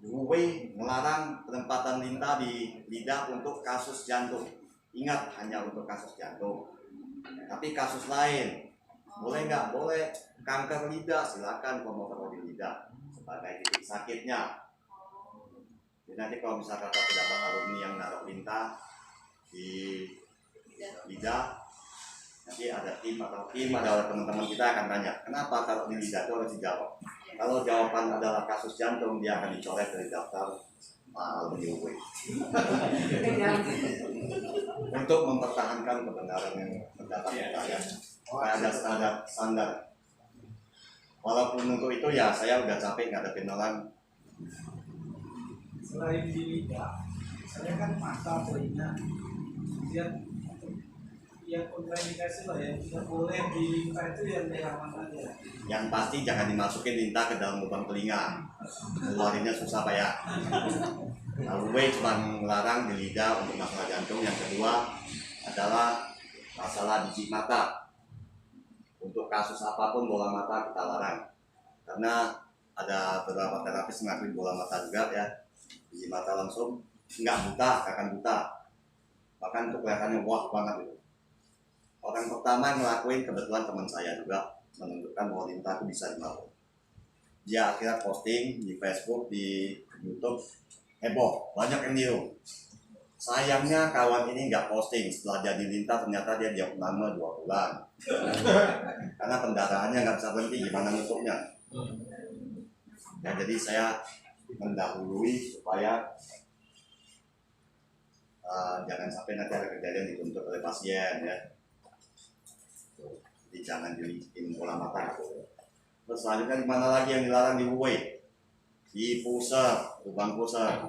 UWI melarang penempatan lintah di lidah untuk kasus jantung. Ingat, hanya untuk kasus jantung. Tapi kasus lain, boleh nggak? Boleh. Kanker lidah, silakan pemotong di lidah sebagai titik sakitnya. Jadi nanti kalau misalkan terdapat alumni yang naruh lintah di lidah, nanti ada tim ada teman-teman kita akan tanya, kenapa taruh di lidah, itu harus dijawab. Kalau jawaban adalah kasus jantung, dia akan dicoret dari daftar alumni UWI. Untuk mempertahankan kebenaran yang terdapat ya, ada standar. Walaupun untuk itu ya saya udah capek ngadepin orang. Selain di lidah, saya kan mata, telinga, kemudian yang kontraindikasi lah yang tidak boleh di lintah itu yang daerah mana aja. Yang pasti jangan dimasukin lintah ke dalam lubang telinga, keluarinnya susah Pak ya. UWI cuma melarang di lidah untuk masalah jantung. Yang kedua adalah masalah biji mata. Untuk kasus apapun bola mata kita larang, karena ada beberapa terapis ngelakuin bola mata juga ya, biji mata langsung nggak buta, akan buta, bahkan untuk kelihatannya wah banget itu. Orang pertama yang ngelakuin kebetulan teman saya juga menunjukkan bahwa lintah itu bisa dilakukan. Dia akhirnya posting di Facebook, di YouTube, heboh, banyak yang niru. Sayangnya kawan ini nggak posting, setelah jadi lintah ternyata dia diam lama 2 bulan. Karena pendarahannya nggak bisa berhenti, gimana nutupnya. Ya, jadi saya mendahului supaya jangan sampai nanti ada kejadian dituntut oleh pasien ya. Jadi jangan dilipitin bola mata. Terus selanjutnya di mana lagi yang dilarang di UWI? Di pusar, lubang pusar.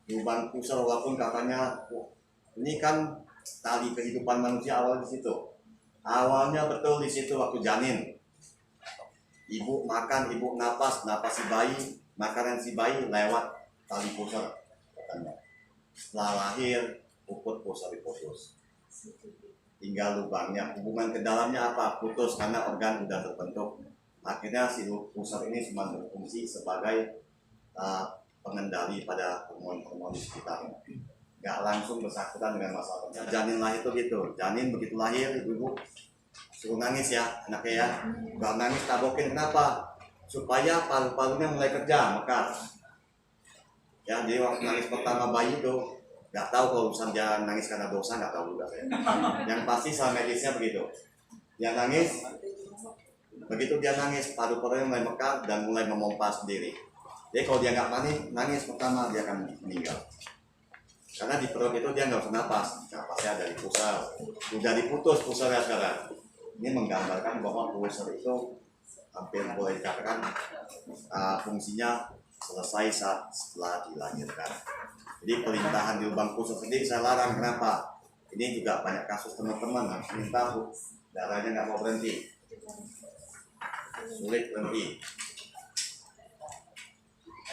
Lubang pusar walaupun katanya ini kan tali kehidupan manusia awal di situ. Awalnya betul di situ waktu janin. Ibu makan, ibu napas si bayi, makanan si bayi lewat tali pusar katanya. Setelah lahir, ukut pusar diputus. Tinggal lubangnya, hubungan ke dalamnya apa? Putus karena organ sudah terbentuk. Akhirnya si pusar ini cuma berfungsi sebagai pengendali pada hormon-hormon di sekitarnya. Nggak langsung bersangkutan dengan masalah janin lahir itu gitu. Janin begitu lahir, ibu suruh nangis ya anaknya ya. Kalau nangis tabokin, kenapa? Supaya paru-parunya mulai kerja, mekar. Ya, jadi waktu nangis pertama bayi itu nggak tahu kalau urusan dia nangis karena dosa, nggak tahu juga saya. Yang pasti soal medisnya begitu. Dia nangis, begitu dia nangis paru-parunya mulai mekar dan mulai memompa sendiri. Jadi kalau dia nggak panik, nangis pertama dia akan meninggal. Karena di perut itu dia nggak bisa napas, napasnya dari pusar. Udah diputus pusarnya sekarang. Ini menggambarkan bahwa pusar itu hampir boleh dikatakan fungsinya selesai setelah dilahirkan. Jadi pelintahan di lubang pusar sendiri saya larang. Kenapa? Ini juga banyak kasus teman-teman harus melintah, darahnya nggak mau berhenti, sulit berhenti.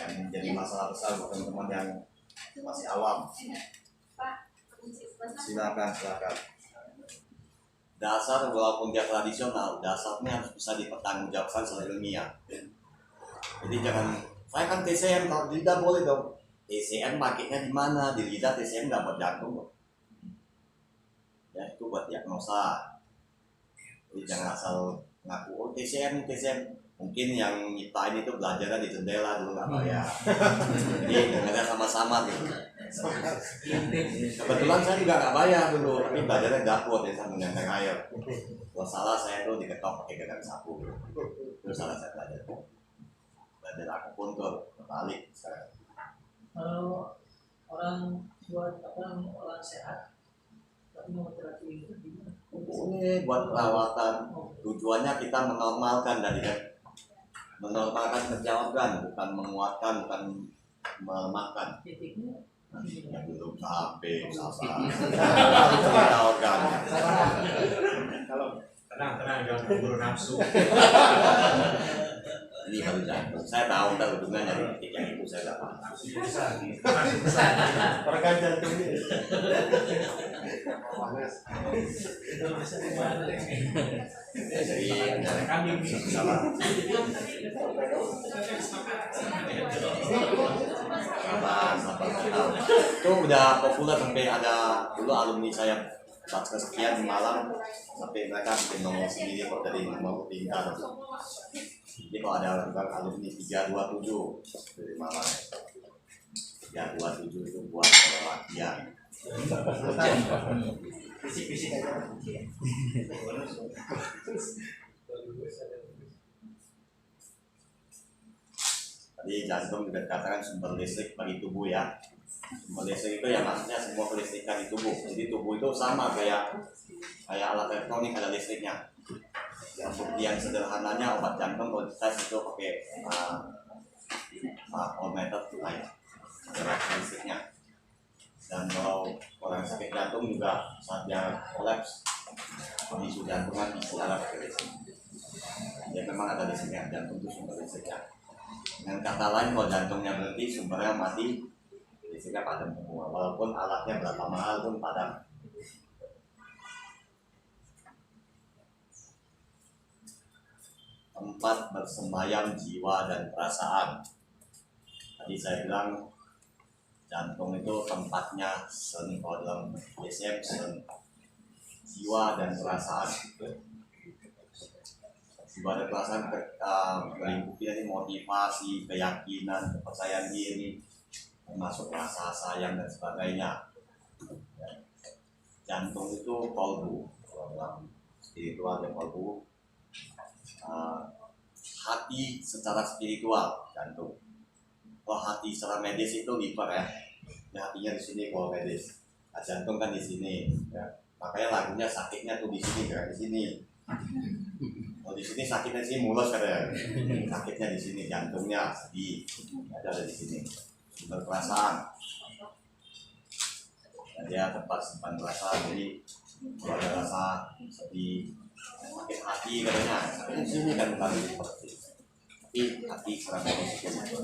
Dan menjadi masalah besar buat teman-teman yang masih awam. Silakan. Dasar walaupun dia tradisional, dasarnya harus bisa dipertanggungjawabkan secara ilmiah. Jadi jangan, saya kan TCM, kalau di lidah boleh dong. TCM pakainya di mana? Di lidah TCM nggak buat jantung kok. Ya itu buat diagnosa. Jadi jangan asal ngaku oh TCM. Mungkin yang nyiptain itu belajarnya di jendela dulu nggak bayar. Jadi dengarnya sama-sama gitu. Kebetulan saya juga nggak bayar dulu, tapi belajarnya dapur ya sama menenteng air. Kalau salah saya tuh diketok pakai gagang sapu. Itu salah saya belajar aku puntur terbalik sekarang. Kalau orang sehat tapi mau terapi itu gimana? Ini buat perawatan. Tujuannya kita menormalkan dari menormalkan kerja organ, bukan menguatkan, bukan melemahkan. Titiknya Ya belum sampai kita organ. Kalau tenang jangan buru nafsu. Ini baru jantung. Saya tahu ntar hubungan dari titik yang itu saya dapat. Organ jantung ini. Jadi kami salah. itu udah populer sampai ada dulu alumni saya pas kesekian di Malang sampai mereka bikin nomor sendiri kok dari nomor tingkat. Jadi kalau ada orang alumni 327 dari Malang, 327 itu buat latihan. Fisik-fisik aja. Tadi jantung juga dikatakan sumber listrik bagi tubuh ya. Sumber listrik itu ya maksudnya semua kelistrikan di tubuh. Jadi tubuh itu sama kayak alat elektronik ada listriknya. Yang buktian sederhananya obat jantung kalau dites itu pakai voltmeter lain ada listriknya. Dan kalau orang sakit jantung juga saat dia kolaps kondisi jantungan bisa pakai listrik. Ya memang ada listriknya, jantung itu sumber listriknya. Dengan kata lain kalau jantungnya berhenti sumbernya mati, listriknya padam semua. Walaupun alatnya berapa mahal pun padam. Tempat bersembayam jiwa dan perasaan. Tadi saya bilang jantung itu tempatnya kalau dalam DSM jiwa dan perasaan. Jiwa dan perasaan meliputi dari motivasi, keyakinan, kepercayaan diri, termasuk rasa sayang dan sebagainya. Jantung itu kolbu, kalau dalam spiritual dan kolbu. Hati secara spiritual jantung. Kalau hati secara medis itu liver ya. Hatinya di sini kalau medis. Nah, jantung kan di sini. Ya. Makanya lagunya sakitnya tuh di sini, bukan di sini. Kalau di sini sakitnya di sini mulus katanya. Sakitnya di sini jantungnya sedih. Ada di sini. Sumber perasaan. Nah, dia tempat simpan perasaan. Jadi kalau ada rasa sedih, sakit hati katanya. Sakit di sini kan bukan di seperti. Tapi hati secara medis itu.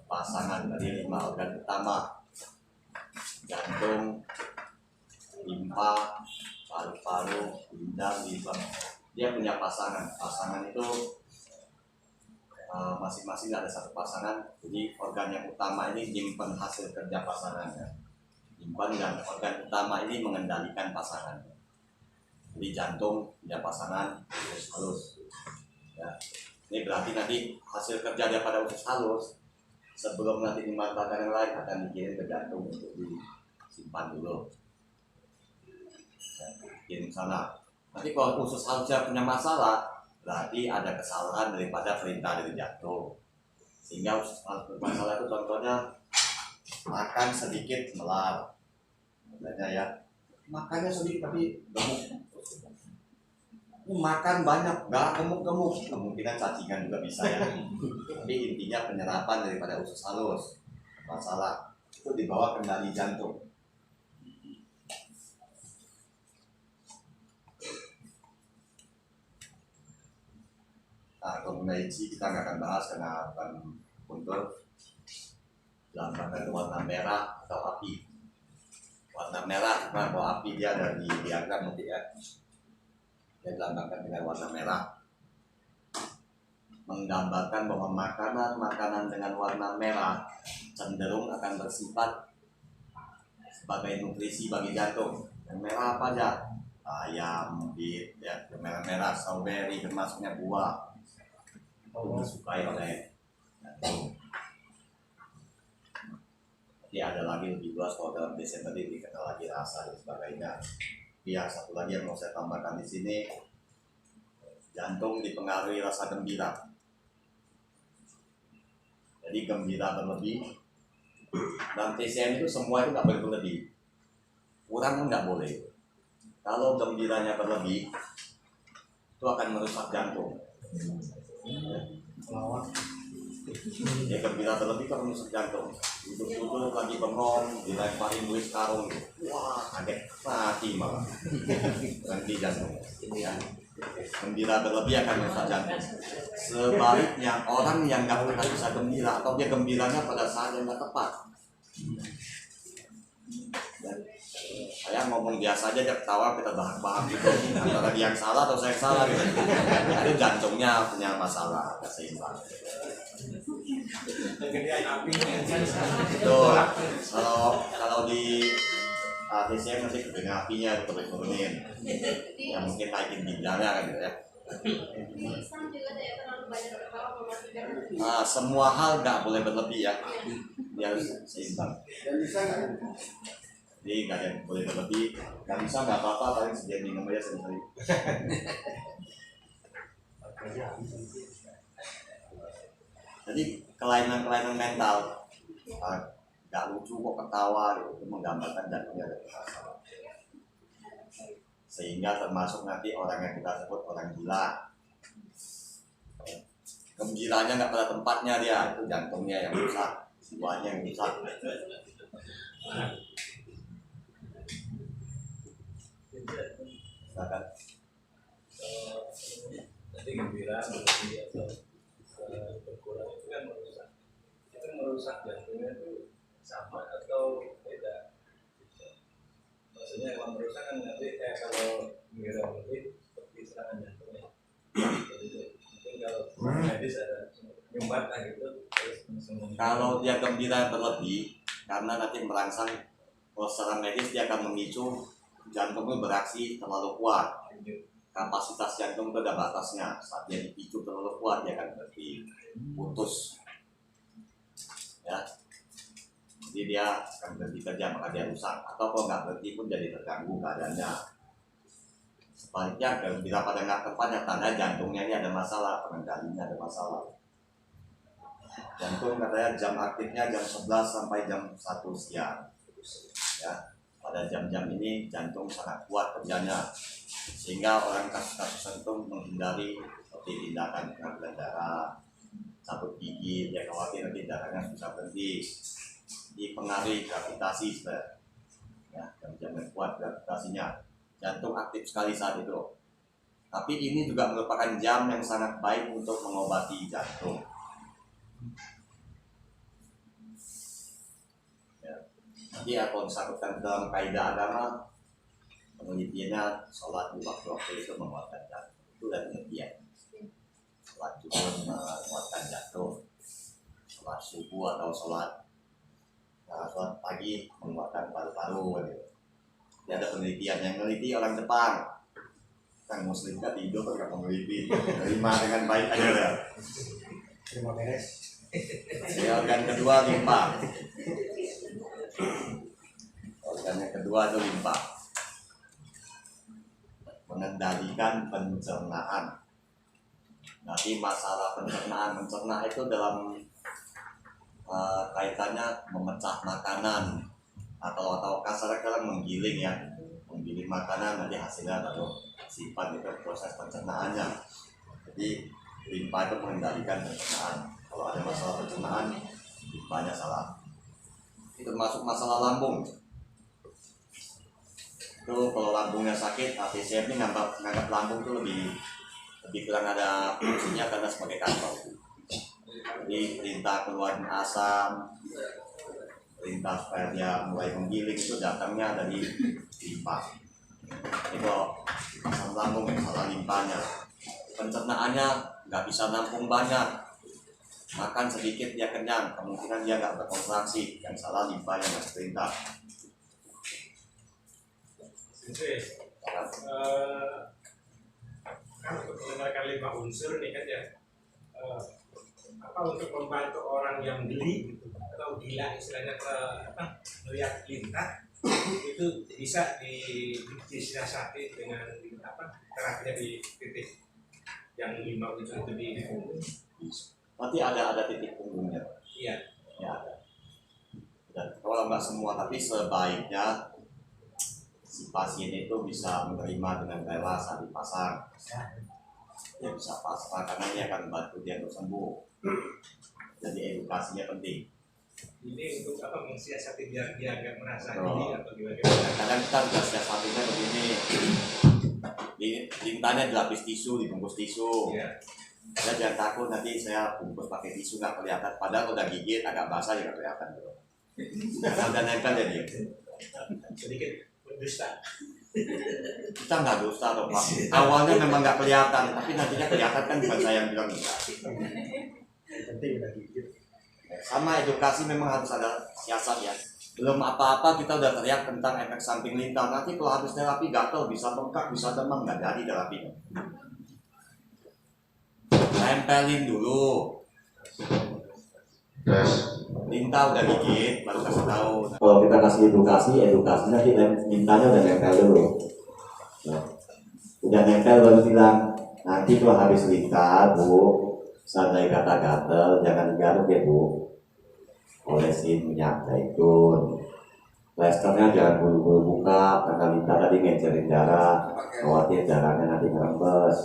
Pasangan dari 5 organ utama, jantung, limpa, paru-paru, ginjal, liver. Dia punya pasangan. Pasangan itu masing-masing ada satu pasangan. Jadi organ yang utama ini menyimpan hasil kerja pasangannya. Menyimpan dan organ utama ini mengendalikan pasangan. Jadi jantung punya pasangan usus halus. Ya. Ini berarti nanti hasil kerja dia pada usus halus sebelum nanti dimanfaatkan yang lain akan dikirim ke jantung untuk disimpan dulu. Ya, kirim sana. Nanti kalau usus halusnya punya masalah, berarti ada kesalahan daripada perintah dari jantung. Sehingga usus halus bermasalah itu contohnya makan sedikit melar. Contohnya ya, makannya sedikit tapi gemuk. Makan banyak, nggak gemuk-gemuk. Kemungkinan cacingan juga bisa ya. Tapi intinya penyerapan daripada usus halus masalah itu di bawah kendali jantung. Nah, kombinasi kita nggak akan bahas karena akan untuk lambangkan warna merah atau api. Warna merah, nah kalau api dia ada di diagram nanti ya. Dia dilambangkan dengan warna merah, menggambarkan bahwa makanan dengan warna merah cenderung akan bersifat sebagai nutrisi bagi jantung. Yang merah apa aja? Ayam, beet, ya, merah-merah, strawberry, termasuknya buah itu disukai oleh jantung. Jadi ada lagi lebih luas kalau dalam Desember ini dikenal lagi rasa dan sebagainya. Ya, satu lagi yang mau saya tambahkan di sini, jantung dipengaruhi rasa gembira. Jadi gembira berlebih. Dalam TCM itu semua itu nggak boleh berlebih. Kurang pun nggak boleh. Kalau gembiranya berlebih, itu akan merusak jantung. Ya gembira berlebih kan merusak jantung. Duduk-duduk lagi bengong, dilemparin duit karung, wah kaget mati malah. Berhenti jantung. Ya. Gembira berlebih akan merusak jantung. Sebaliknya orang yang nggak pernah bisa gembira atau dia gembiranya pada saat yang nggak tepat. Dan Saya ngomong biasa aja dia ketawa, kita bahak-bahak gitu, antara dia yang salah atau saya yang salah gitu. Itu jantungnya punya masalah, nggak seimbang. Kegedean apinya. Itu kalau di ATCM nanti kedengar apinya turunin, ya mungkin naikin ginjalnya kan gitu ya. Semua hal nggak boleh berlebih ya, dia harus seimbang. Jadi nggak ada yang boleh berlebih, nggak bisa nggak apa-apa, paling sedia minum aja sendiri. Jadi kelainan-kelainan mental nggak lucu kok ketawa gitu, itu menggambarkan jantungnya ada masalah. Sehingga termasuk nanti orang yang kita sebut orang gila. Gembiranya nggak pada tempatnya dia, itu jantungnya yang rusak, jiwanya yang rusak. Silakan. Jadi gembira berlebih atau berkurang itu kan merusak jantungnya itu sama atau beda? Maksudnya kalau merusak kan nanti kalau gembira berlebih seperti serangan jantungnya. Jadi mungkin kalau medis ada nyumbat lah gitu. Kalau dia gembira berlebih, karena nanti merangsang, kalau secara medis dia akan memicu jantungnya beraksi terlalu kuat. Kapasitas jantung itu ada batasnya. Saat dia dipicu terlalu kuat, dia akan berhenti, putus. Ya, jadi dia akan berhenti kerja, maka dia rusak. Atau kalau nggak berhenti pun jadi terganggu keadaannya. Sebaliknya, bila pada nggak tempatnya, tanda jantungnya ini ada masalah, pengendalinya ada masalah. Jantung katanya jam aktifnya jam 11 sampai jam 1 siang. Ya, pada jam-jam ini jantung sangat kuat kerjanya, sehingga orang kasus-kasus jantung menghindari seperti tindakan pengambilan darah, cabut gigi, dia khawatir nanti darahnya susah berhenti, dipengaruhi gravitasi sebenarnya. Ya, jam-jam yang kuat gravitasinya, jantung aktif sekali saat itu. Tapi ini juga merupakan jam yang sangat baik untuk mengobati jantung. Nanti aku disebutkan dalam kaidah agama, penelitiannya sholat di waktu-waktu itu menguatkan jantung. Itu udah penelitian. Sholat zuhur menguatkan jantung, sholat subuh atau sholat pagi menguatkan paru-paru gitu. Jadi ada penelitian yang meneliti orang Jepang. Kan muslim kan tidur kalau meneliti, terima dengan baik aja ya. Terima beres. Ya, organ kedua limpa. Organ yang kedua itu limpa, mengendalikan pencernaan. Nanti masalah pencernaan, mencerna itu dalam kaitannya memecah makanan atau kasar-kasar menggiling ya, menggiling makanan nanti hasilnya atau simpan itu proses pencernaannya. Jadi limpa itu mengendalikan pencernaan. Kalau ada masalah pencernaan, limpanya salah. Itu termasuk masalah lambung. Itu kalau lambungnya sakit, ATCM ini nganggap lambung itu lebih kurang ada fungsinya karena sebagai kantor. Jadi perintah keluarin asam, perintah supaya dia mulai menggiling itu datangnya dari limpa. Itu asam lambung yang salah limpanya. Pencernaannya nggak bisa nampung banyak. Makan sedikit dia kenyang, kemungkinan dia nggak berkontraksi, yang salah limpanya nggak perintah. Kan untuk mendengarkan 5 unsur nih kan ya, apa untuk membantu orang yang geli gitu, atau gila istilahnya melihat lintah itu bisa disiasati dengan terapinya di titik yang 5 unsur itu di. Nanti ada titik punggungnya. Iya. Ya ada. Dan kalau nggak semua, tapi sebaiknya si pasien itu bisa menerima dengan rela saat dipasang. Dia bisa pasrah karena ini akan membantu dia untuk sembuh. Jadi edukasinya penting. Ini untuk apa mensiasati biar dia nggak merasa Oh. geli atau gimana? Kadang kita juga siasatinya begini. Lintahnya dilapis tisu, dibungkus tisu. Iya. Saya jangan takut nanti saya bungkus pakai tisu nggak kelihatan. Padahal udah gigit agak basah ya nggak kelihatan. Karena udah nempel jadi. Sedikit dusta. Kita nggak dusta dong Pak. Awalnya memang nggak kelihatan, tapi nantinya kelihatan kan bukan saya yang bilang enggak. Yang penting udah gigit. Sama edukasi memang harus ada siasat ya. Belum apa-apa kita udah teriak tentang efek samping lintah. Nanti kalau habis terapi gatel, bisa bengkak, bisa demam, nggak jadi terapinya. Tempelin dulu. Lintah udah gigit, baru kasih tahu. Kalau kita kasih edukasi, edukasinya kita lintahnya udah nempel dulu. Nah, udah nempel baru bilang, nanti kalau habis lintah Bu, seandainya kata gatel, jangan digaruk ya Bu. Olesin minyak zaitun. Plasternya jangan buru-buru buka karena lintah tadi ngecerin darah, khawatir darahnya nanti ngerembes.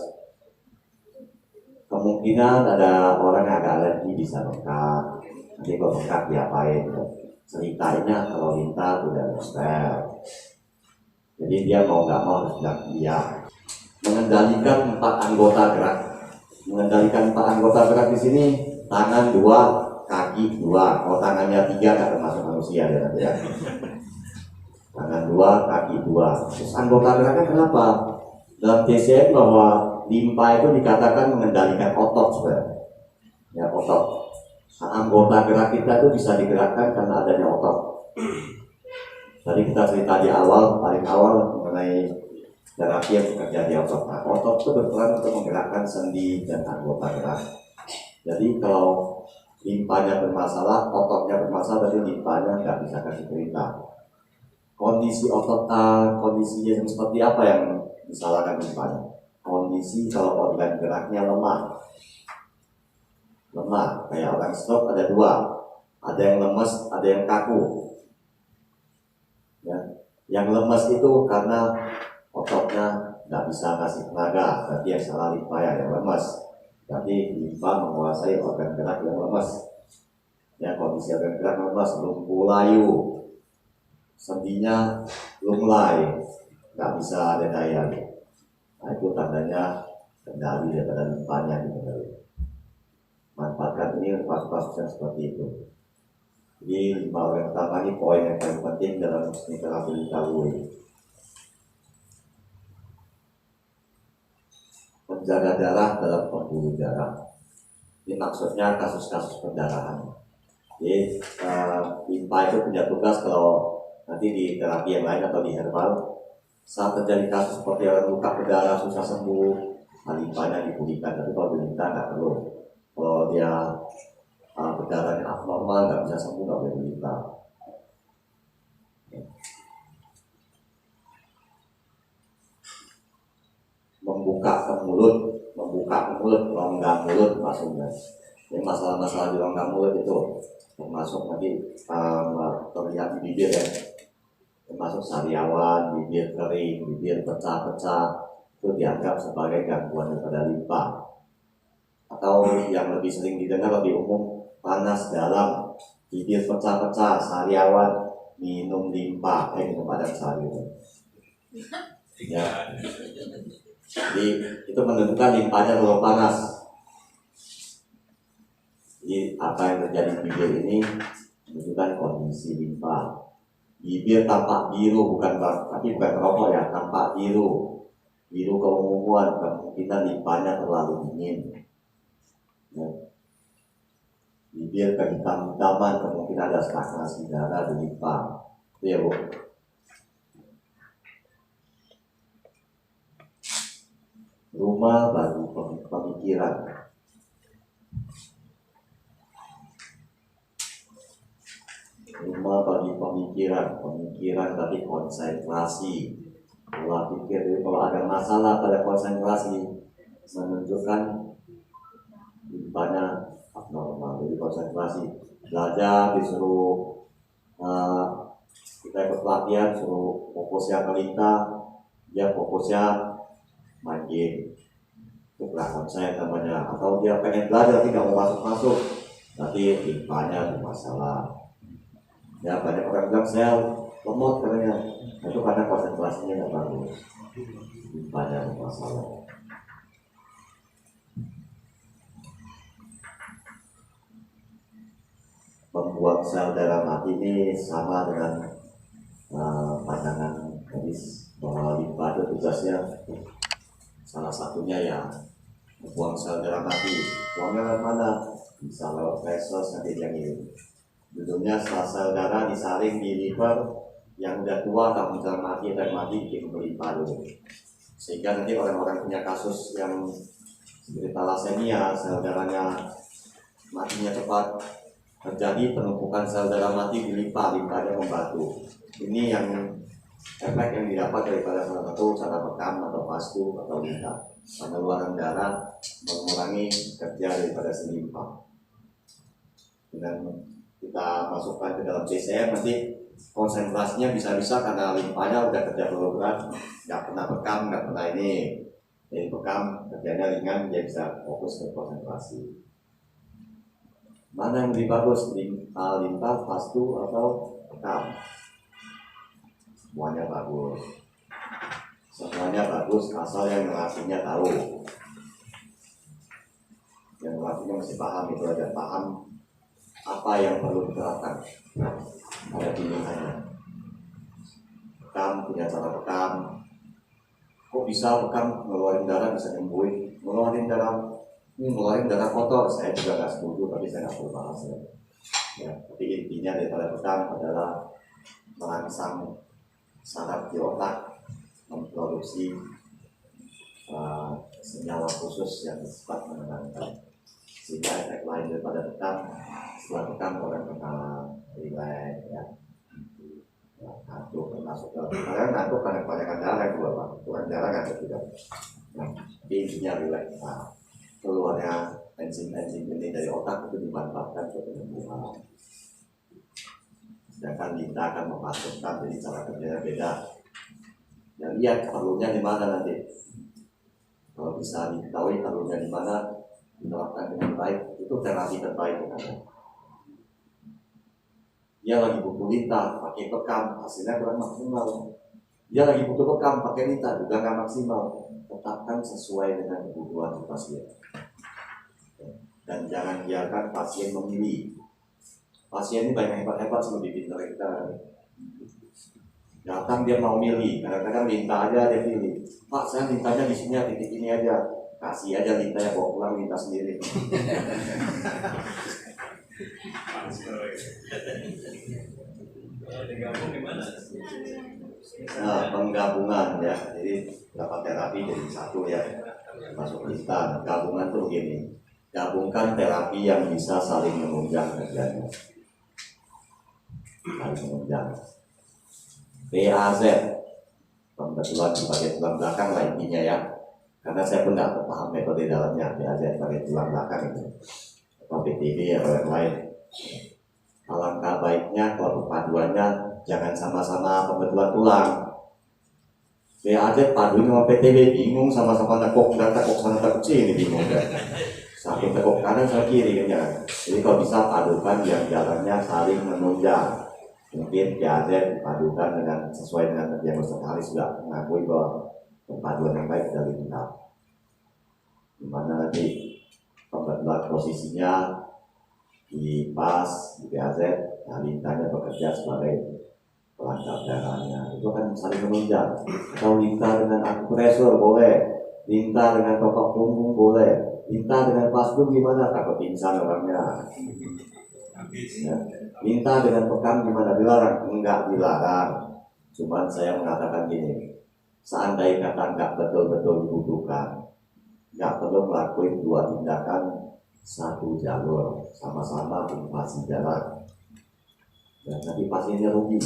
Kemungkinan ada orang yang agak alergi bisa bengkak. Nanti kalau bengkak diapain? Ceritanya kalau lintah udah stel. Jadi dia mau nggak mau harus bilang iya. Mengendalikan 4 anggota gerak. Mengendalikan 4 anggota gerak di sini, tangan 2, kaki 2. Kalau tangannya 3 nggak termasuk manusia ya. Tangan 2, kaki 2. Terus anggota geraknya kenapa? Dalam TCM bahwa limpa itu dikatakan mengendalikan otot sebenarnya. Ya, otot. Nah, anggota gerak kita itu bisa digerakkan karena adanya otot. Tadi kita cerita di awal, paling awal mengenai terapi yang bekerja di otot. Nah, otot itu berperan untuk menggerakkan sendi dan anggota gerak. Jadi kalau limpanya bermasalah, ototnya bermasalah, berarti limpanya nggak bisa kasih perintah. Kondisi otot, kondisinya seperti apa yang disalahkan limpanya? Kondisi kalau organ geraknya lemah, kayak orang stroke ada 2, ada yang lemes, ada yang kaku. Ya. Yang lemes itu karena ototnya nggak bisa ngasih tenaga, berarti yang salah limpa ya yang lemes. Berarti limpa menguasai organ gerak yang lemes. Ya, kondisi organ gerak lemes, lumpuh layu, sendinya lunglai, nggak bisa ada daya. Nah, itu tandanya kendali daripada limpanya dikendali. Manfaatkan ini untuk kasus-kasus yang seperti itu. Jadi 5 orang pertama ini poin yang paling penting dalam terapi lintah. Menjaga darah dalam pembuluh darah. Ini maksudnya kasus-kasus perdarahan. Jadi limpa itu punya tugas kalau nanti di terapi yang lain atau di herbal, saat terjadi kasus seperti orang luka berdarah susah sembuh, limpanya dipulihkan. Tapi kalau di lintah nggak perlu. Kalau dia berdarahnya abnormal nggak bisa sembuh, nggak boleh lintah. Membuka ke mulut, rongga mulut maksudnya. Jadi masalah-masalah di rongga mulut itu termasuk nanti terlihat di bibir ya. Termasuk sariawan, bibir kering, bibir pecah-pecah, itu dianggap sebagai gangguan daripada limpa. Atau yang lebih sering didengar lebih umum, panas dalam, bibir pecah-pecah, sariawan, minum limpa, minum padang sari. Ya. Jadi itu menentukan limpanya kalau panas. Jadi apa yang terjadi di bibir ini menunjukkan kondisi limpa. Bibir tampak biru, tapi bukan rokok ya, tampak biru keunguan, kemungkinan limpanya terlalu dingin. Ya. Bibir kehitam-hitaman, kemungkinan ada stagnasi darah di limpa. Itu ya Bu. Rumah bagi pemikiran. Rumah bagi pemikiran tapi konsentrasi. Pola pikir, jadi kalau ada masalah pada konsentrasi menunjukkan limpanya abnormal. Jadi konsentrasi, belajar disuruh kita ikut pelatihan, suruh fokusnya ke lintah, dia fokusnya main game, itu nggak konsen namanya. Atau dia pengen belajar tidak mau masuk, nanti limpanya bermasalah. Ya banyak orang bilang saya lemot katanya, itu karena konsentrasinya nggak bagus, limpanya bermasalah. Membuang sel darah mati ini sama dengan pandangan Jadi bahwa limpa itu tugasnya salah satunya ya buang sel darah mati. Buangnya mana? Bisa lewat feses nanti yang ini. Judulnya setelah sel darah disaring di liver yang udah tua atau sudah mati dan mati bikin berlimpah dulu. Sehingga nanti orang-orang punya kasus yang seperti thalassemia, sel darahnya matinya cepat, terjadi penumpukan sel darah mati di limpahnya membantu. Ini yang efek yang didapat daripada salah satu cara bekam atau vastu atau limpa. Pengeluaran darah mengurangi kerja daripada si limpa. Dengan kita masukkan ke dalam CCM nanti konsentrasinya bisa-bisa karena limpanya udah kerja berat, nggak pernah bekam, nggak pernah ini. Jadi bekam kerjanya ringan, dia bisa fokus ke konsentrasi. Mana yang lebih bagus, limpa, vastu atau bekam? Semuanya bagus. Semuanya bagus asal yang ngelatihnya tahu. Yang ngelatihnya mesti paham itu aja, paham apa yang perlu diterapkan pada bimbingannya. Bekam punya cara bekam. Kok bisa bekam ngeluarin darah bisa nyembuhin? Ngeluarin darah kotor, saya juga nggak setuju, tapi saya nggak perlu bahas ya. Ya, tapi intinya daripada bekam adalah merangsang saraf di otak memproduksi senyawa khusus yang bersifat menenangkan. Sehingga efek lain daripada bekam, setelah bekam orang kena rileks ya. Ngantuk termasuk karena ngantuk karena kebanyakan darah juga pak, kurang darah ngantuk juga. Nah, intinya rileks. Nah, keluarnya enzim-enzim ini dari otak itu dimanfaatkan untuk penyembuhan. Sedangkan kita akan memasukkan, jadi cara kerjanya beda. Dan lihat perlunya di mana nanti. Kalau bisa diketahui perlunya di mana, diterapkan dengan baik, itu terapi terbaik yang ada. Dia lagi butuh lintah, pakai bekam, hasilnya kurang maksimal. Dia lagi butuh bekam, pakai lintah, juga nggak maksimal. Tetapkan sesuai dengan kebutuhan pasien. Dan jangan biarkan pasien memilih. Pasien ini banyak hebat-hebat sebelum dipintar kita. Datang dia mau milih, kadang-kadang minta aja dia pilih. Pak, saya mintanya di sini titik ini aja. Kasih aja lintahnya, bawa pulang minta sendiri. Digabung gimana? Nah, penggabungan ya. Jadi dapat terapi jadi satu ya. Masuk lintah. Gabungan tuh begini. Gabungkan terapi yang bisa saling menunjang kerjanya. Saling menunjang. PAZ, kebetulan sebagai tulang belakang lah intinya ya. Karena saya pun tidak paham metode dalamnya. PAZ sebagai tulang belakang itu. Atau PTB atau yang lain. Alangkah baiknya kalau perpaduannya jangan sama-sama pembetulan tulang. PAZ paduin sama PTB bingung, sama-sama tekuk dan tekuk sana tekuk sini bingung kan. Satu tekuk kanan sama kiri kan jangan. Jadi kalau bisa padukan yang jalannya saling menunjang. Mungkin PAZ dipadukan dengan sesuai dengan yang Ustaz Haris sudah mengakui bahwa perpaduan yang baik dari kita. Dimana nanti pembetulan posisinya di pas di PAZ, nah lintahnya bekerja sebagai pelangkap darahnya. Itu kan saling menunjang. Atau lintah dengan akupresur boleh, lintah dengan totok punggung boleh, lintah dengan pasbun gimana? Takut pingsan orangnya. Ya. Lintah dengan bekam gimana? Dilarang? Enggak dilarang. Cuman saya mengatakan gini, seandainya kata enggak betul-betul dibutuhkan, enggak perlu melakukan dua tindakan satu jalur, sama-sama invasi jalan. Dan nanti pasiennya rugi.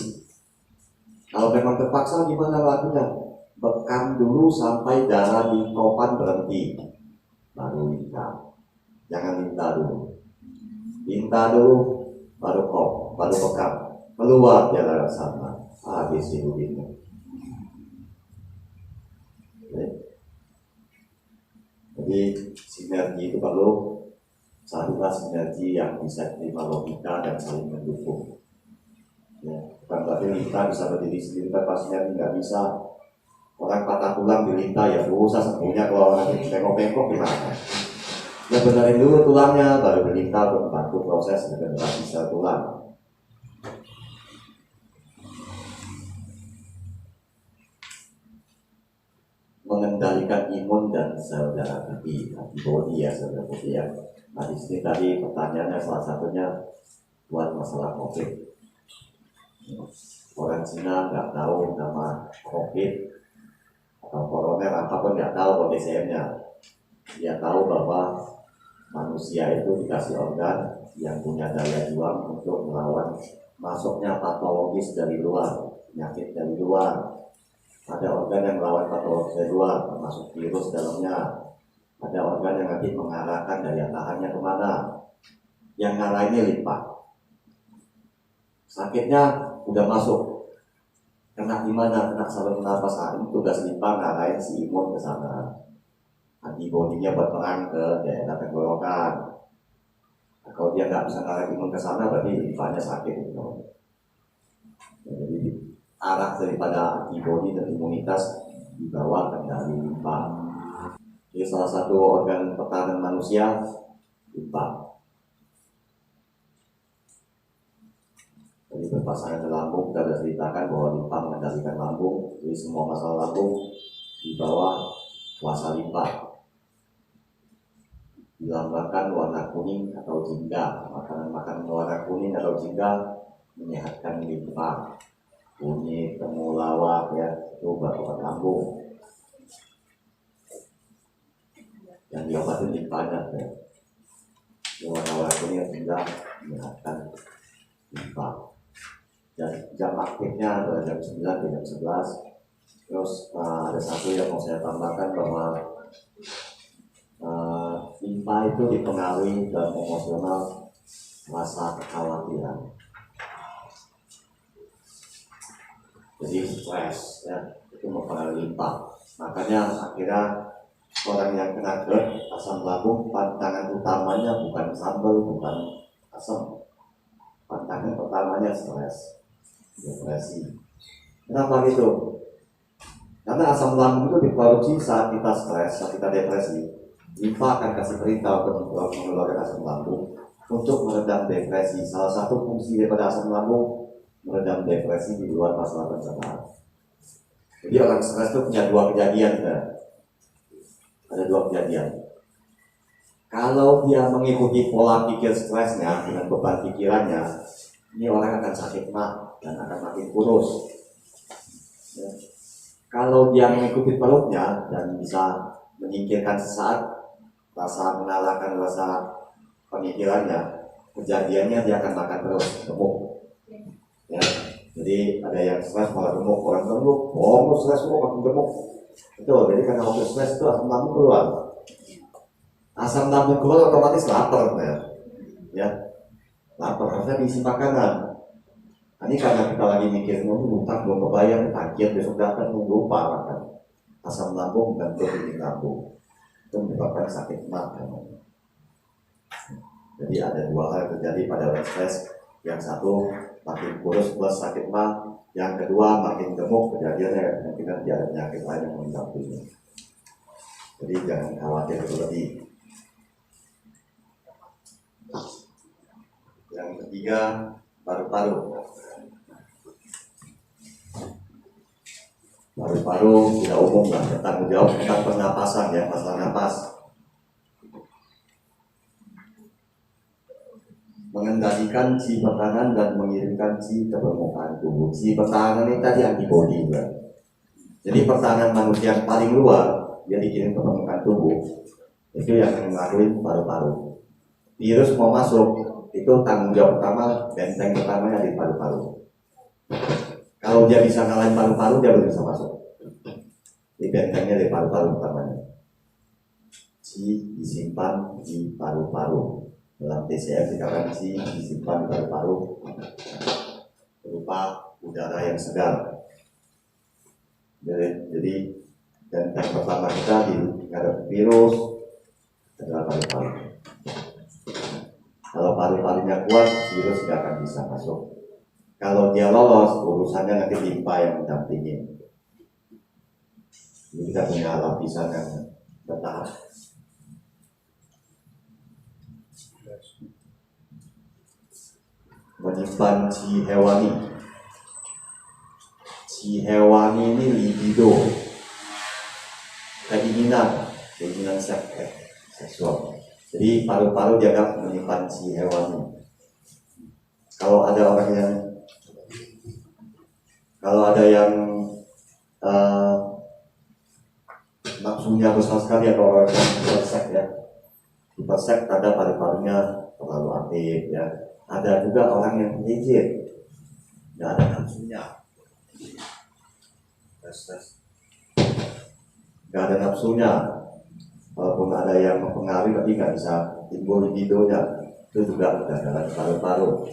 Kalau memang terpaksa gimana lakukan? Bekam dulu sampai darah di kopan berhenti, baru lintah. Jangan lintah dulu. Lintah dulu, baru baru bekam. Keluar jalan sama. Habis itu ini. Jadi sinergi itu perlu. Carilah sinergi yang bisa diterima logika dan saling mendukung. Ya, bukan berarti lintah bisa berdiri sendiri, tapi pasien nggak bisa. Orang patah tulang di lintah ya susah sembuhnya kalau orang bengkok-bengkok gimana? Ya benerin dulu tulangnya, baru berlintah untuk membantu proses regenerasi sel tulang. mengendalikan imun dan sel darah putih, antibody ya, sel darah putih ya. Nah di sini tadi pertanyaannya salah satunya buat masalah COVID. Orang Cina nggak tahu nama COVID atau koroner apapun, nggak tahu OTCM-nya. Dia tahu bahwa manusia itu dikasih organ yang punya daya juang untuk melawan masuknya patologis dari luar, penyakit dari luar. Ada organ yang melawan patologis dari luar, termasuk virus dalamnya. Ada organ yang nanti mengarahkan daya tahannya kemana. Yang ngarahinnya limpa. Sakitnya udah masuk. Kena di mana? Kena saluran pernapasan. Tugas limpa ngarahin si imun ke sana. Antibodinya berperang ke daerah tenggorokan. Nah, kalau dia nggak bisa ngarahin imun ke sana, berarti limpanya sakit. Gitu. Jadi arah daripada antibodi dan imunitas dibawa kendali limpa. Jadi salah satu organ pertahanan manusia limpa. Jadi berpasangan ke lambung, kita sudah ceritakan bahwa limpa mengendalikan lambung. Jadi semua masalah lambung di bawah kuasa limpa. Dilambangkan warna kuning atau jingga. Makanan-makanan warna kuning atau jingga menyehatkan limpa. Kunyit, temulawak ya, itu obat lambung. Yang diobatin limpanya ya. Warna kuning atau jingga menyehatkan limpa. Dan jam aktifnya adalah jam 9 dan jam 11. Terus ada satu yang mau saya tambahkan bahwa limpa itu dipengaruhi dalam emosional rasa kekhawatiran. Jadi stres ya, itu mempengaruhi limpa. Makanya akhirnya orang yang kena GERD, asam lambung, pantangan utamanya bukan sambal, bukan asam. Pantangan pertamanya stres, depresi. Kenapa gitu? Karena asam lambung itu diproduksi saat kita stres, saat kita depresi. Limpa akan kasih perintah untuk mengeluarkan asam lambung untuk meredam depresi. Salah satu fungsi daripada asam lambung meredam depresi di luar masalah pencernaan. Jadi orang stres itu punya dua kejadian kan? Ada dua kejadian. Kalau dia mengikuti pola pikir stresnya dengan beban pikirannya, ini orang akan sakit mah dan akan makin kurus. Ya. Kalau dia mengikuti peluknya dan bisa menyingkirkan sesaat rasa mengalahkan rasa pemikirannya, kejadiannya dia akan makan terus gemuk. Ya, jadi ada yang stres malah gemuk, orang gemuk, stres makin gemuk. Betul, jadi karena waktu stres itu asam lambung keluar. Asam lambung keluar otomatis lapar, ya, lapar harusnya diisi makanan. Nah, ini karena kita lagi mikir utang belum kebayang, takut besok datang lupa makan. Asam lambung dan protein lambung itu menyebabkan sakit mah. Jadi ada dua hal yang terjadi pada orang stres. Yang satu makin kurus plus sakit mah, yang kedua makin gemuk, kejadiannya kemungkinan dia ada penyakit lain yang mendampingi. Jadi jangan khawatir berlebih. Yang ketiga, paru-paru. Paru-paru tidak umum lah, bertanggung jawab tentang pernapasan ya, masalah napas. Mengendalikan si pertahanan dan mengirimkan si ke permukaan tubuh. Si pertahanan ini tadi antibodi juga. Jadi pertahanan manusia yang paling luar dia dikirim ke permukaan tubuh. Itu yang mengaruhi paru-paru. Virus mau masuk, itu tanggung jawab pertama, benteng pertamanya di paru-paru. Kalau dia bisa ngalahin paru-paru, dia belum bisa masuk. Di bentengnya di paru-paru pertamanya. Si disimpan di paru-paru. Dalam TCM dikatakan si disimpan di paru-paru berupa udara yang segar. Jadi benteng pertama kita menghadapi virus adalah paru-paru. Kalau paru-parunya kuat, virus tidak akan bisa masuk. Kalau dia lolos, urusannya nanti limpa yang mendampingi. Ini kita punya lapisan yang bertahap. Menyimpan si hewani. Si hewani ini libido. keinginan seksual. Jadi paru-paru dianggap menyimpan si hewan. Kalau ada yang nafsunya besar sekali atau orang yang hipersek ada paru-parunya terlalu aktif ya. Ada juga orang yang rigid, nggak ada nafsunya, nggak ada nafsunya. Walaupun ada yang mempengaruhi tapi nggak bisa timbul libidonya, itu juga ada dalam paru-paru.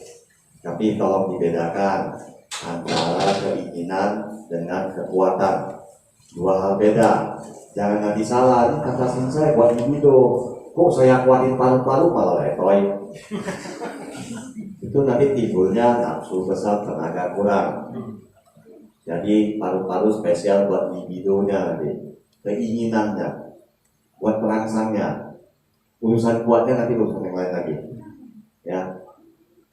Tapi tolong dibedakan antara keinginan dengan kekuatan, dua hal beda. Jangan nanti salah, ini kata saya buat libido, kok saya kuatin paru-paru malah letoy. Itu nanti timbulnya nafsu besar, tenaga kurang. Jadi paru-paru spesial buat libidonya nanti, keinginannya, buat perangsangnya. Urusan kuatnya nanti urusan yang lain lagi. Ya,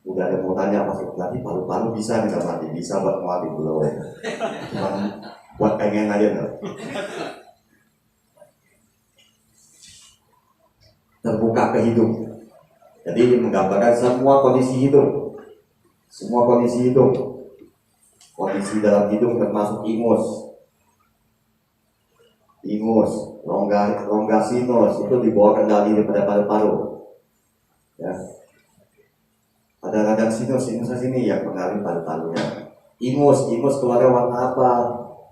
udah ada mau tanya pas berarti paru-paru bisa nih mati, bisa buat mati belum? Cuma buat pengen aja nih. Terbuka ke hidup. Jadi menggambarkan semua kondisi hidup, kondisi dalam hidup termasuk rongga sinus itu dibawa kendali daripada paru-paru. Ya. Ada radang sinus sini yang pengaruhi paru-parunya. Ingus keluarnya warna apa?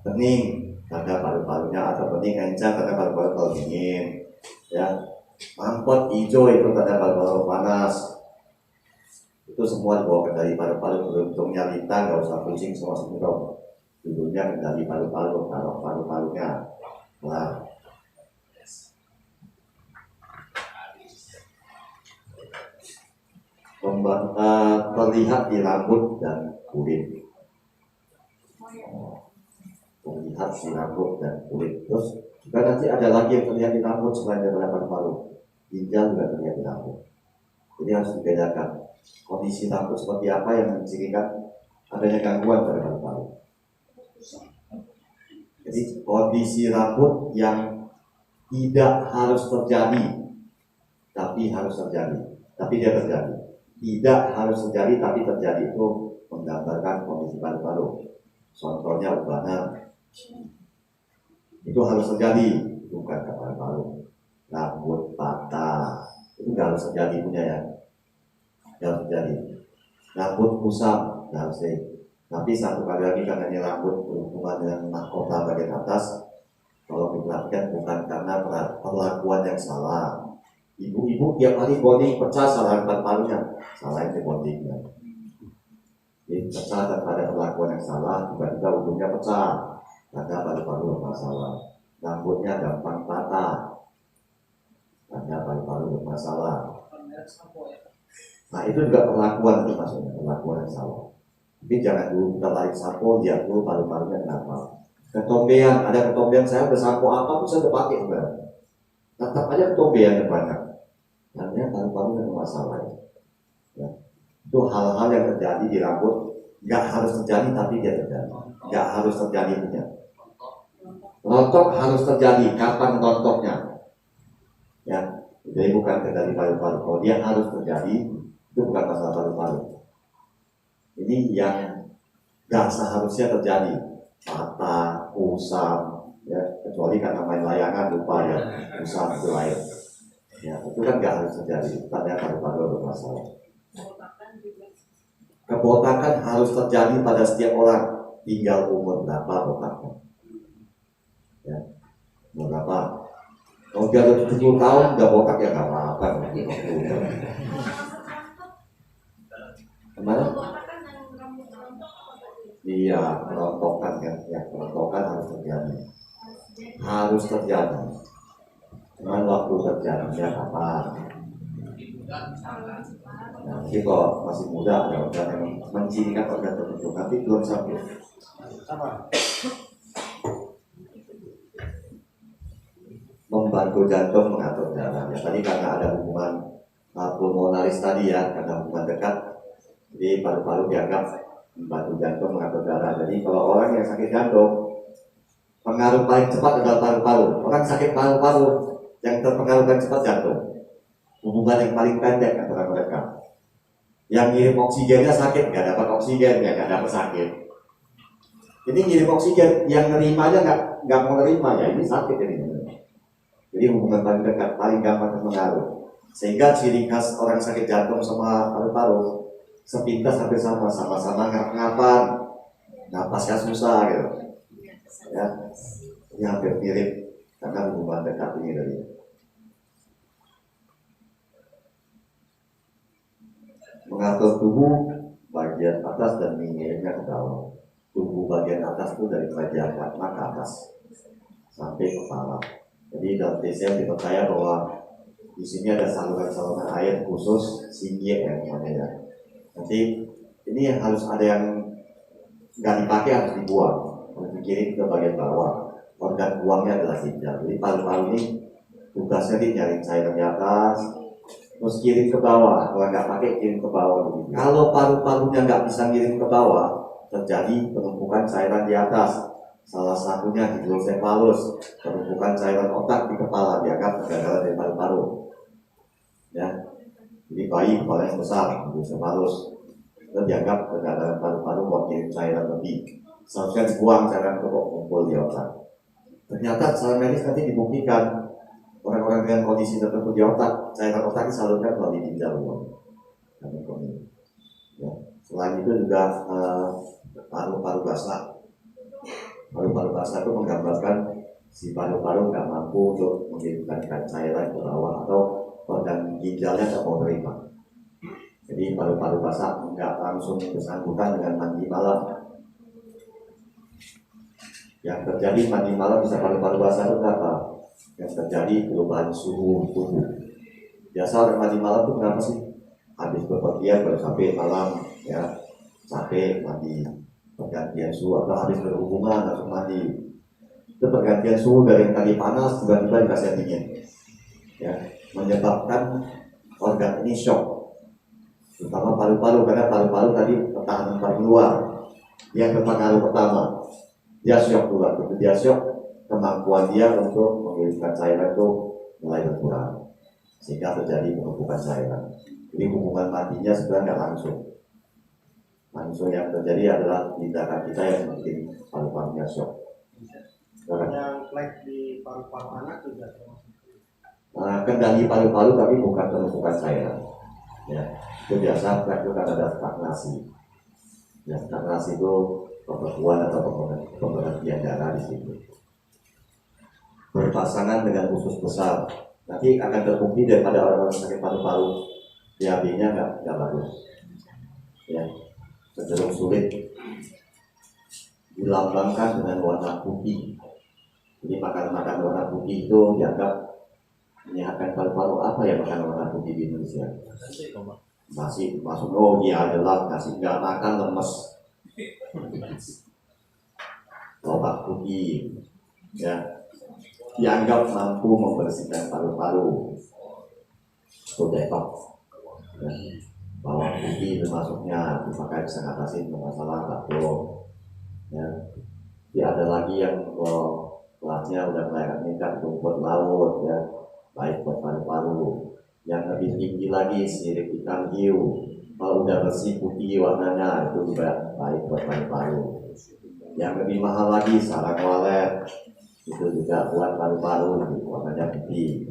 Bening, tanda paru-parunya, atau bening encer tanda paru-paru dingin. Ya. Mampet hijau itu tanda paru-paru panas. Itu semua dibawa kendali paru-paru. Beruntungnya Lita nggak usah pusing sama sindrom. Dulunya kendali paru-paru, taruh paru-parunya. Nah. Terlihat di rambut dan kulit. Terus juga nanti ada lagi yang terlihat di rambut selain daripada paru-paru. Ginjal juga terlihat di rambut. Jadi harus dibedakan kondisi rambut seperti apa yang mencirikan adanya gangguan pada paru-paru. Jadi kondisi rambut yang tidak harus terjadi, tapi dia terjadi. Tidak harus terjadi tapi terjadi, itu menggambarkan kondisi paru-paru. Contohnya ubanan, itu harus terjadi, bukan ke paru-paru. Rambut patah, itu nggak harus terjadi punya ya, nggak harus terjadi. Rambut kusam, nggak harus terjadi. Tapi satu kali lagi karena ini rambut berhubungan dengan mahkota bagian atas, kalau diperhatikan bukan karena perlakuan yang salah. Ibu-ibu tiap hari bonding pecah, salah paru-parunya, salahin di bondingnya. Jadi pecah dan pada perlakuan yang salah, tiba-tiba ujungnya pecah, karena paru-paru bermasalah. Rambutnya gampang patah, karena paru-paru bermasalah. Nah itu juga perlakuan itu maksudnya, perlakuan yang salah. Tapi jangan dulu kita tarik sampo, lihat dulu paru-parunya kenapa. Ketombean, ada ketombean saya bersampo apa pun saya udah pakai enggak. Tetap aja ketombean banyak. Karena paru-paru yang bermasalah. Ya. Itu hal-hal yang terjadi di rambut, nggak harus terjadi tapi dia terjadi. Nggak harus terjadi punya. Rontok harus terjadi, kapan rontoknya? Ya, jadi bukan kendali paru-paru. Kalau dia harus terjadi, itu bukan masalah paru-paru. Ini yang nggak seharusnya terjadi, patah, kusam, ya kecuali karena main layangan lupa ya, kusam itu lain. Ya itu kan nggak harus terjadi, tanda paru-paru bermasalah. Kebotakan harus terjadi pada setiap orang, tinggal umur berapa botaknya. Ya, umur berapa? Kalau dia udah 70 tahun udah botak ya nggak apa-apa. Kemana? Iya, kerontokan kan, ya kerontokan harus terjadi. Cuman waktu terjadinya kapan? Nanti kalau masih muda ada organ yang mencirikan organ tertentu, nanti belum sampai. Membantu jantung mengatur darah. Ya, tadi karena ada hubungan pulmonaris tadi ya, karena hubungan dekat, jadi paru-paru dianggap membantu jantung mengatur darah. Jadi kalau orang yang sakit jantung pengaruh paling cepat adalah paru-paru. Orang sakit paru-paru yang terpengaruh paling cepat jantung. Hubungan yang paling pendek antara mereka. Yang ngirim oksigennya sakit, nggak dapat oksigen, nggak dapat sakit. Ini ngirim oksigen, yang nerimanya nggak mau nerima, ya ini sakit ini. Jadi hubungan paling dekat, paling gampang terpengaruh. Sehingga ciri khas orang sakit jantung sama paru-paru sepintas hampir sama-sama ngap-ngapan, napasnya susah gitu. Ya, ini hampir mirip karena hubungan dekat ini tadi. Mengatur tubuh bagian atas dan mengirimnya ke bawah. Tubuh bagian atas itu dari bagian mata ke atas sampai kepala. Jadi dalam TCM dipercaya bahwa di sini ada saluran-saluran air khusus sinye yang namanya. Nanti ini yang harus ada yang nggak dipakai harus dibuang, harus dikirim ke bagian bawah. Organ buangnya adalah ginjal. Jadi paru-paru ini tugasnya nyari cairan di atas, terus kirim ke bawah. Kalau nggak pakai kirim ke bawah. Kalau paru-parunya nggak bisa kirim ke bawah, terjadi penumpukan cairan di atas. Salah satunya hidrosefalus, penumpukan cairan otak di kepala, dianggap kegagalan dari paru-paru. Ya, jadi bayi kepala yang besar, hidrosefalus, itu dianggap kegagalan paru-paru buat kirim cairan lebih. Seharusnya dibuang cairan itu kok kumpul di otak. Ternyata secara medis nanti dibuktikan orang-orang dengan kondisi tertentu di otak, cairan otak disalurkan melalui ginjal. Ya. Selain itu juga paru-paru basah. Paru-paru basah itu menggambarkan si paru-paru nggak mampu untuk mengirimkan cairan ke bawah atau organ ginjalnya nggak mau terima. Jadi paru-paru basah nggak langsung bersangkutan dengan mandi malam. Yang terjadi mandi malam bisa paru-paru basah itu apa? Yang terjadi perubahan suhu tubuh. Biasa orang mandi malam itu kenapa sih? Habis bepergian baru sampai malam, ya capek mandi, pergantian suhu, atau habis berhubungan langsung mandi. Itu pergantian suhu dari yang tadi panas tiba-tiba dikasih dingin, ya menyebabkan organ ini shock, terutama paru-paru karena paru-paru tadi pertahanan paling luar yang terpengaruh pertama. Dia shock dulu, begitu dia shock, kemampuan dia untuk mengirimkan cairan itu mulai berkurang, sehingga terjadi penumpukan cairan. Jadi hubungan matinya sebenarnya nggak langsung yang terjadi adalah tindakan kita yang bikin paru-parunya shock. Yang flek di paru-paru anak juga kendali paru-paru tapi bukan penumpukan cairan. Ya, itu biasa flek itu kan ada stagnasi. Ya, stagnasi itu pembekuan atau pemberhentian darah di situ. Berpasangan dengan usus besar, nanti akan terbukti daripada orang-orang sakit paru-paru, BAB-nya nggak bagus, ya cenderung sulit. Dilambangkan dengan warna putih. Jadi makan warna putih itu dianggap menyehatkan paru-paru. Apa ya makan warna putih di Indonesia? Nasi, masuk dia adalah nasi nggak makan lemes. Lobak putih, ya dianggap mampu membersihkan paru-paru. Itu detox. Ya. Bawang putih termasuknya dipakai bisa ngatasin masalah batuk. Ya. Ada lagi yang kelasnya udah mulai meningkat rumput laut, ya baik buat paru-paru. Yang lebih tinggi lagi sirip ikan hiu. Kalau udah bersih putih warnanya itu juga baik buat paru-paru. Yang lebih mahal lagi sarang walet, itu juga buat paru-paru, warnanya putih.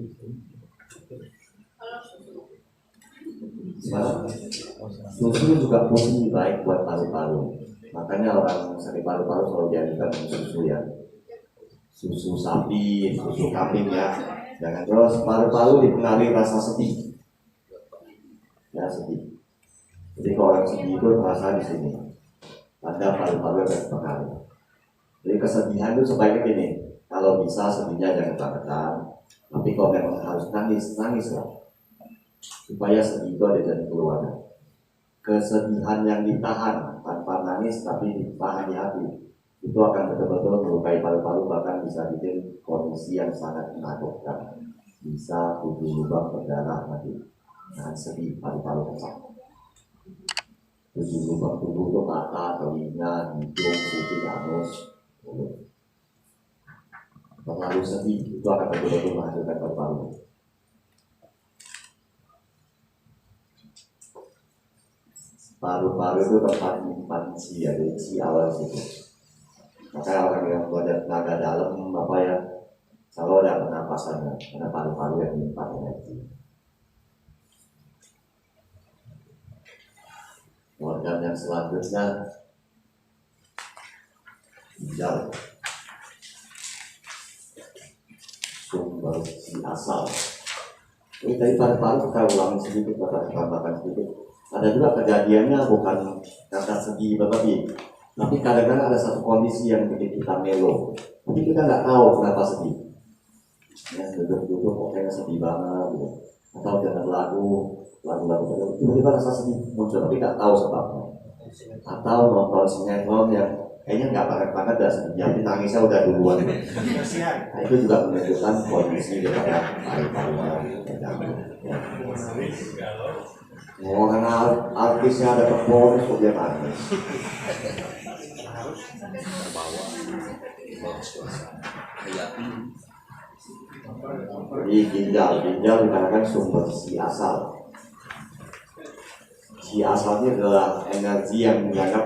Susu juga putih baik buat paru-paru. Makanya orang sakit paru-paru selalu dianjurkan susu ya, susu sapi, susu kambing ya. Jangan terus paru-paru dipengaruhi rasa sedih. Ya sedih. Jadi kalau orang sedih itu terasa di sini. Tanda paru-paru akan terpengaruh. Jadi kesedihan itu sebaiknya gini, kalau bisa sedihnya jangan kebangetan. Tapi kalau memang harus nangis, nangislah. Supaya sedih itu ada jalan keluarnya. Kesedihan yang ditahan tanpa nangis tapi ditahan di hati, itu akan betul-betul melukai paru-paru, bahkan bisa bikin kondisi yang sangat menakutkan. Bisa 7 lubang berdarah mati. Nah, sedih paru-paru pecah. 7 lubang tubuh itu mata, telinga, hidung, kuping, anus, mulut. terlalu sedih, itu akan betul-betul menghasilkan paru-paru. Paru-paru itu tempat menyimpan si, ya, jadi si awal situ. Makanya orang yang tenaga dalam apa ya, selalu ada pernapasannya, karena paru-paru yang menyimpan energi. Organ yang selanjutnya ginjal, sumber si asal. Ini tadi paru-paru kita ulangi sedikit, kita tambahkan sedikit. Ada juga kejadiannya bukan karena sedih berlebih, tapi kadang-kadang ada satu kondisi yang bikin kita melo, tapi kita nggak tahu kenapa sedih. Ya, duduk-duduk kok kayaknya sedih banget, gitu. Atau dengar lagu-lagu tiba-tiba rasa sedih muncul, tapi nggak tahu sebabnya. Atau nonton sinetron yang kayaknya nggak banget dah sedih, tapi tangisnya udah duluan. Nah, itu juga menunjukkan kondisi daripada paru-parunya terganggu. Ya. Orang artisnya ada performance kok dia nangis. Jadi ginjal dikatakan sumber si asal. Si asalnya adalah energi yang dianggap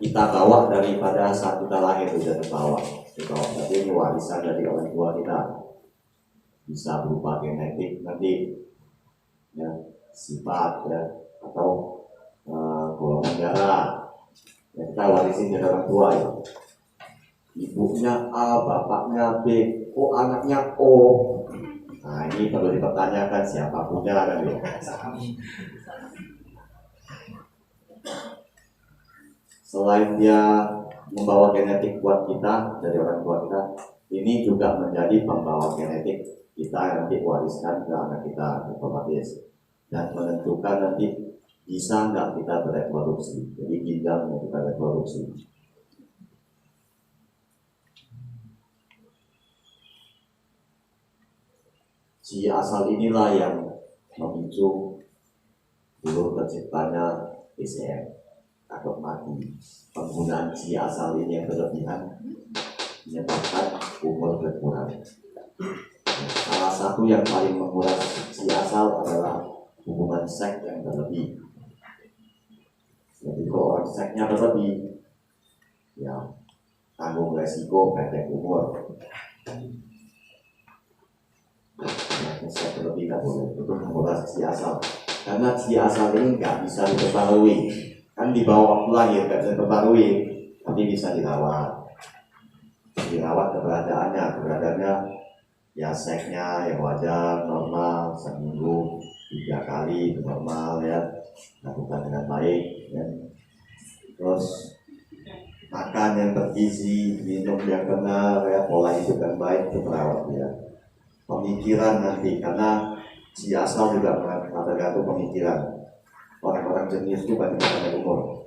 kita bawa daripada saat kita lahir sudah terbawa. Jadi ini warisan dari orang tua kita. Bisa berupa genetik nanti, ya, sifat, ya, atau golongan darah yang kita warisin dari orang tua, ya. Ibunya A, bapaknya B, oh anaknya O. Nah ini perlu dipertanyakan siapa punya kan, ya. Selain dia membawa genetik buat kita dari orang tua kita, ini juga menjadi pembawa genetik kita yang nanti wariskan ke anak kita otomatis, dan menentukan nanti bisa nggak kita bereproduksi. Jadi ginjal yang kita reproduksi. Si asal inilah yang memicu dulu terciptanya PCM atau mati. Penggunaan si asal ini yang berlebihan menyebabkan umur berkurang. Salah satu yang paling menguras si asal adalah hubungan seks yang berlebih. Jadi kalau orang seksnya berlebih, ya tanggung resiko pendek umur. Seks berlebih tidak boleh, itu menguras si asal. Karena si asal ini nggak bisa diperbarui, kan di bawah waktu lahir nggak bisa diperbarui, tapi bisa dirawat keberadaannya. Ya seksnya yang wajar, normal, seminggu 3 kali, normal, ya, lakukan dengan baik, ya. Terus makan yang bergizi, minum yang benar, ya, pola hidup yang baik, itu merawat, ya. Pemikiran nanti, karena si asal juga tergantung pemikiran. Orang-orang jenius itu banyak pada umur,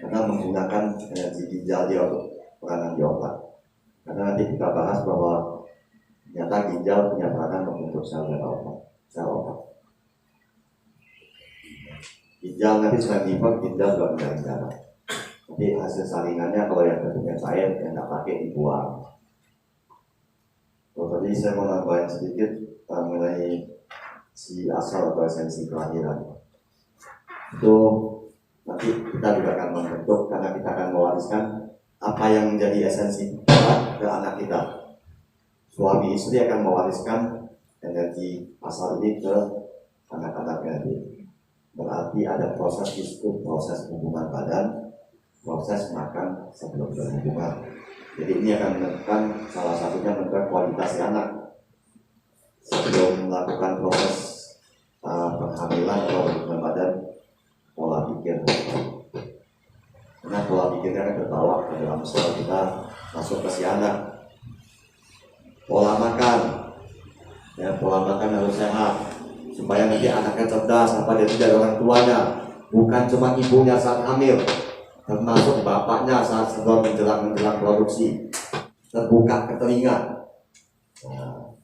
karena menggunakan energi ginjal dia untuk peranan di otak. Karena nanti kita bahas bahwa ternyata ginjal punya peranan membentuk sel otak. Ginjal nanti selain liver, ginjal juga menjaring darah. Jadi hasil salingannya kalau yang bentuknya cair, yang nggak pakai dibuang. Tadi saya mau nambahin sedikit mengenai si asal atau esensi kelahiran. Itu nanti kita juga akan membentuk, karena kita akan mewariskan apa yang menjadi esensi kita ke anak kita. Suami istri akan mewariskan energi asal ini ke anak-anaknya. Berarti ada proses itu, proses hubungan badan, proses makan sebelum berhubungan. Jadi ini akan menentukan, salah satunya menentukan kualitas anak sebelum melakukan proses penghamilan atau hubungan badan. Pola pikir, karena pola pikirnya akan terbawa ke dalam sel kita masuk ke si anak. Pola makan, ya, pola makan harus sehat supaya nanti anaknya cerdas, apa dia dari orang tuanya, bukan cuma ibunya saat hamil, termasuk bapaknya saat sedang menjelang produksi, terbuka ke telinga. Nah,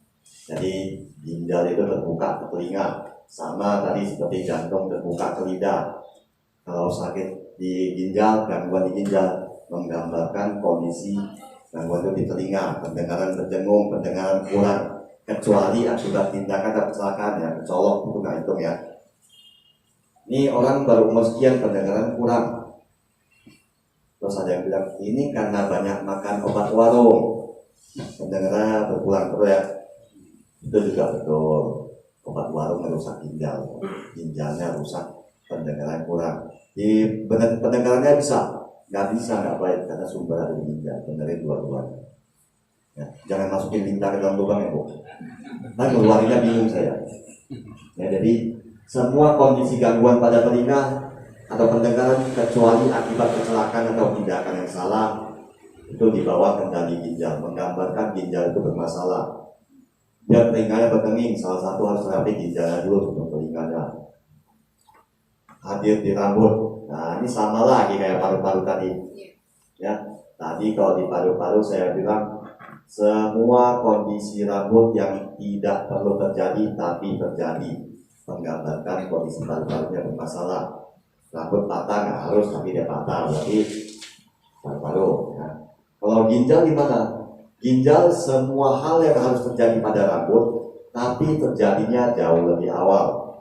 jadi ginjal itu terbuka ke telinga, sama tadi seperti jantung terbuka ke lidah. Kalau sakit di ginjal, gangguan di ginjal, menggambarkan kondisi gangguan itu di telinga, pendengaran berdengung, pendengaran kurang, kecuali akibat tindakan atau kecelakaan ya, colok itu nggak hitung ya. Ini orang baru umur sekian pendengaran kurang. Terus ada yang bilang ini karena banyak makan obat warung, pendengaran berkurang terus ya. Itu juga betul. Obat warung merusak ginjal, ginjalnya rusak, pendengaran kurang. Di pendengarannya bisa, nggak baik karena sumber ada di ginjal, benerin dua-duanya. Ya, jangan masukin lintah ke dalam lubang ya bu. Nah keluarnya bingung saya. Ya, jadi semua kondisi gangguan pada telinga atau pendengaran kecuali akibat kecelakaan atau tindakan yang salah itu di bawah kendali ginjal, menggambarkan ginjal itu bermasalah. Biar telinganya berdenging, salah satu harus terapi ginjalnya dulu untuk telinganya. Hadir di rambut, nah ini sama lagi kayak paru-paru tadi. Ya, tadi kalau di paru-paru saya bilang semua kondisi rambut yang tidak perlu terjadi tapi terjadi, menggambarkan kondisi paru-parunya bermasalah. Rambut patah nggak harus tapi dia patah, berarti paru-paru. Ya. Kalau ginjal gimana? Ginjal semua hal yang harus terjadi pada rambut, tapi terjadinya jauh lebih awal.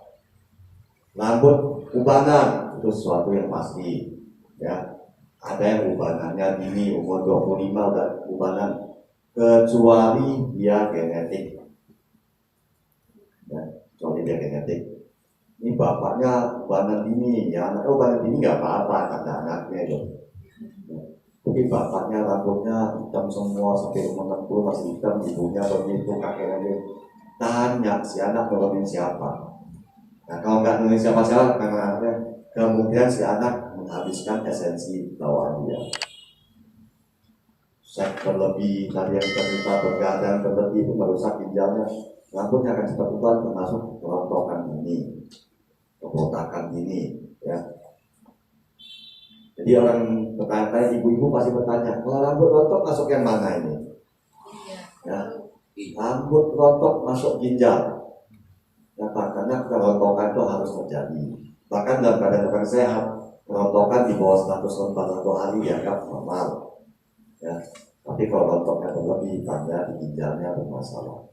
Rambut ubanan itu sesuatu yang pasti, ya. Ada yang ubanannya dini umur 25 udah ubanan, kecuali dia genetik. Ya, kecuali dia genetik. Ini bapaknya ubanan dini, ya anaknya ubanan dini nggak apa-apa kata anaknya itu. Tapi bapaknya rambutnya hitam semua sampai umur 60 masih hitam, ibunya begitu, kakeknya begitu. Tanya si anak nolongin siapa? Nah kalau nggak nolongin siapa-siapa, karena kemungkinan si anak menghabiskan esensi bawaan dia. Seks berlebih, tadi yang cerita begadang berlebih itu merusak ginjalnya. Rambutnya akan cepat ubah termasuk kerontokan ini, kebotakan ini, ya. Jadi orang bertanya-tanya, ibu-ibu pasti bertanya, kalau rambut rontok masuk yang mana ini? Ya, rambut rontok masuk ginjal. Ya, karena kerontokan itu harus terjadi. Bahkan dalam keadaan orang sehat, kerontokan di bawah 141 hari dianggap normal. Ya, tapi kalau rontoknya berlebih, tanda di ginjalnya bermasalah.